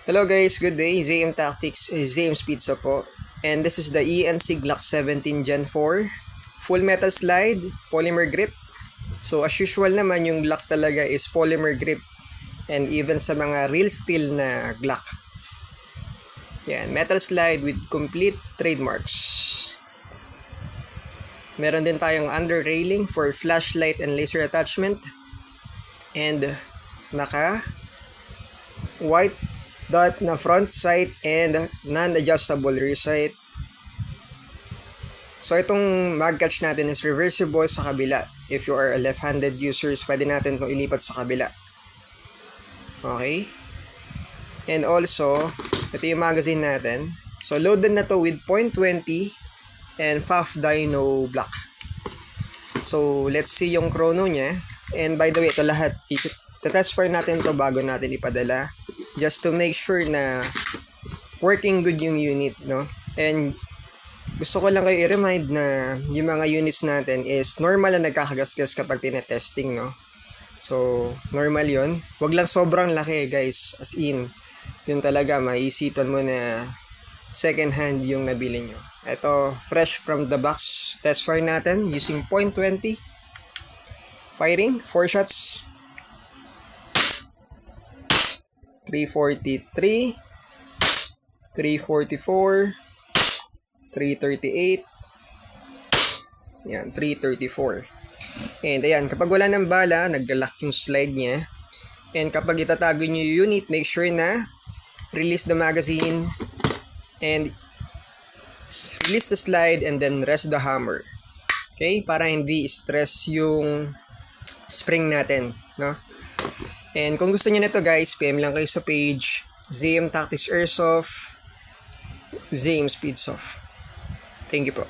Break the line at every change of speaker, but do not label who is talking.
Hello guys, good day. ZM Tactics, James Pizza po. And this is the ENC Glock 17 Gen 4. Full metal slide, polymer grip. So as usual naman, yung Glock talaga is polymer grip. And even sa mga real steel na Glock. Yan, metal slide with complete trademarks. Meron din tayong under railing for flashlight and laser attachment. And naka white dot na front sight and non-adjustable rear sight. So itong mag catch natin is reversible sa kabila. If you are a left-handed users, pwede natin itong ilipat sa kabila. Okay? And also, ito yung magazine natin. So loaded na to with .20 and FAF dyno block. So let's see yung chrono niya. And by the way, ito lahat, test fire natin to bago natin ipadala. Just to make sure na working good yung unit, no? And gusto ko lang kayo i-remind na yung mga units natin is normal na nagkakagasgas kapag tinetesting, no? So, normal yon. Wag lang sobrang laki, guys. As in, yun talaga, maiisipan mo na second hand yung nabili nyo. Ito, fresh from the box test fire natin using .20. Firing, 4 shots. 343, 344, 338, yan, 334. And ayan, kapag wala ng bala, nag-lock yung slide niya. And kapag itatago nyo yung unit, make sure na release the magazine and release the slide and then rest the hammer. Okay? Para hindi stress yung spring natin, no? And kung gusto niyo nito guys, PM lang kayo sa page ZM Tactics Airsoft, ZM Speedsoft. Thank you po.